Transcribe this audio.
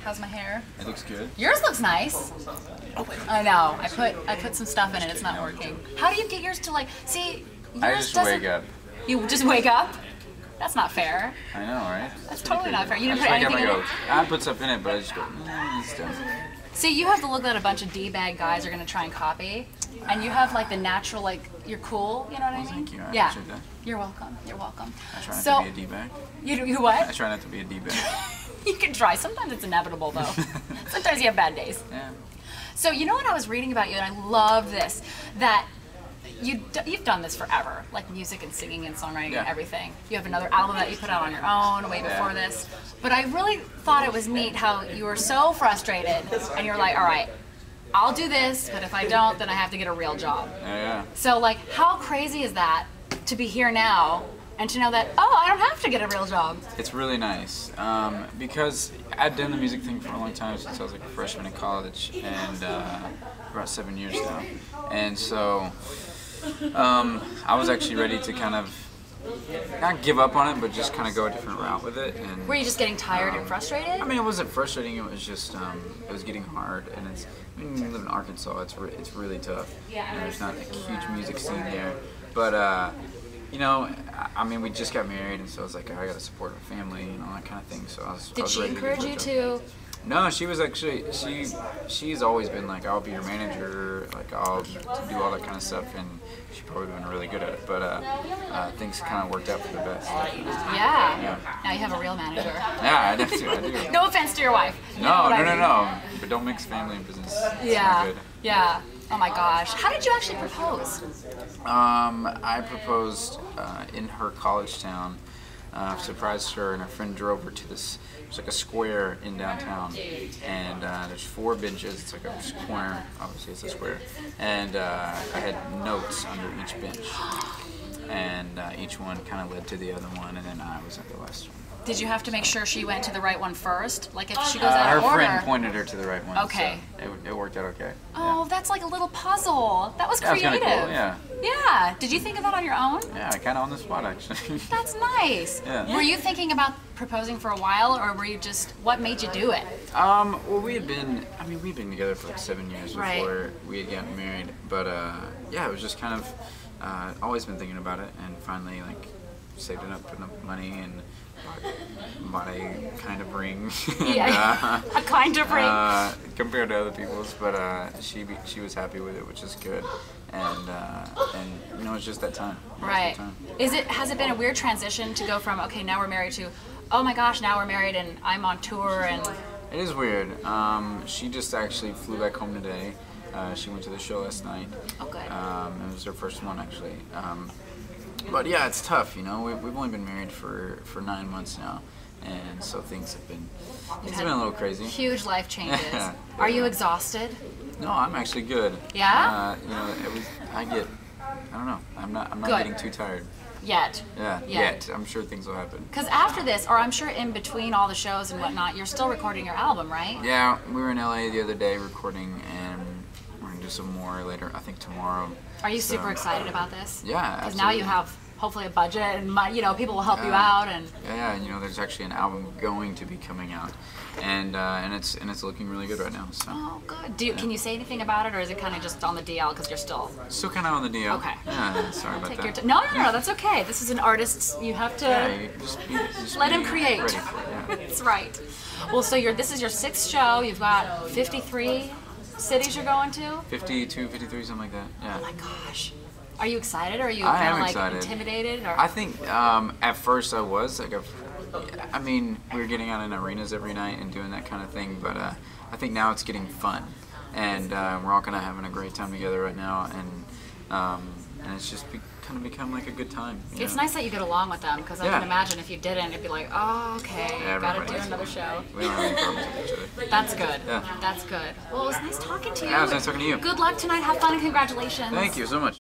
How's my hair? It looks good. Yours looks nice. I know. I put some stuff in it. It's not working. How do you get yours to like? See, yours I just doesn't. wake up. You just wake up? That's not fair. I know, right? That's totally not fair. You didn't I put just wake anything up in and it. go, I put stuff in it, but I just go, it's done. See, you have the look that a bunch of D-bag guys are gonna try and copy, and you have like the natural, like you're cool. You know what I mean? Thank you. I Yeah. appreciate that. You're welcome. You're welcome. I try not So, to be a D-bag. You I what? try not to be a D-bag. You can try. Sometimes it's inevitable though. Sometimes you have bad days. Yeah. So you know what I was reading about you, and I love this, that you've done this forever, like music and singing and songwriting and everything. You have another album that you put out on your own way before this. But I really thought it was neat how you were so frustrated, and you're like, all right, I'll do this, but if I don't, then I have to get a real job. Yeah. So like, how crazy is that to be here now and to know that, oh, I don't have to get a real job? It's really nice because I've done the music thing for a long time since I was like a freshman in college, and about 7 years now. And so I was actually ready to kind of not give up on it, but just kind of go a different route with it. And Were you just getting tired and frustrated? I mean, it wasn't frustrating. It was just it was getting hard, and it's. I mean, you live in Arkansas. It's really tough. And there's not a huge music scene there, but you know, I mean, we just got married, and so I was like, I gotta support our family and all that kind of thing. So I was. Did she encourage you to? No, she was actually she's always been like, I'll be your manager, like I'll do all that kind of stuff, and she probably would have been really good at it. But things kind of worked out for the best. Yeah. Now you have a real manager. Yeah, I do. No offense to your wife. No. But don't mix family and business. It's not good. Yeah. Oh my gosh. How did you actually propose? I proposed in her college town. Surprised her, and her friend drove her to this. It's like a square in downtown, and there's 4 benches. It's like a corner. Obviously, it's a square, and I had notes under each bench, and each one kind of led to the other one, and then I was at the last one. Did you have to make sure she went to the right one first? Like if she goes out of her order. friend pointed her to the right one. Okay. So it worked out okay. Oh, that's like a little puzzle. That was That was creative. kinda cool, yeah. Yeah. Did you think of that on your own? Yeah, kind of on the spot actually. That's nice. Yeah. Were you thinking about proposing for a while, or were you just, what made you do it? Well, we'd been together for like 7 years Right. before we had gotten married, but yeah, it was just kind of always been thinking about it, and finally like saved it up, put enough money, and bought a kind of ring. Yeah, a kind of ring. Compared to other people's, but she was happy with it, which is good, and you know, it's just that time. Right. Has it been a weird transition to go from, okay, now we're married, to, oh my gosh, now we're married and I'm on tour and... It is weird. She just actually flew back home today. She went to the show last night. Oh, good. It was her first one actually. But yeah, it's tough, you know. We've only been married for 9 months now, and so things have been a little crazy. Huge life changes. Yeah. Are you exhausted? No, I'm actually good. Yeah? You know, I don't know. I'm not Good. getting too tired. Yet. Yeah. Yet. I'm sure things will happen. Because after this, or I'm sure in between all the shows and whatnot, you're still recording your album, right? Yeah, we were in LA the other day recording, and we're gonna do some more later. I think tomorrow. Are you super excited about this? Yeah, because now you have hopefully a budget and money, you know, people will help you out, and yeah, you know, there's actually an album going to be coming out, and it's looking really good right now. So. Oh, good. Can you say anything about it, or is it kind of just on the DL because you're still kind of on the DL? Okay. Yeah, sorry about that. No, that's okay. This is an artist. You have to you just let him create. Ready for it, yeah. That's right. Well, so this is your 6th show. You've got 53 cities you're going to. 52, 53, something like that. Yeah. Oh my gosh. Are you excited, or are you I kind am of like excited. intimidated? Or? I think at first I was like, I mean, we were getting out in arenas every night and doing that kind of thing, but I think now it's getting fun, and we're all kind of having a great time together right now, and it's just kind of become like a good time. It's nice that you get along with them, because I can imagine if you didn't, it'd be like, oh, okay, gotta do another show. We don't have any problems with each other. That's good. Yeah. That's good. Well, it was nice talking to you. Yeah, it was nice talking to you. Good luck tonight. Have fun, and congratulations. Thank you so much.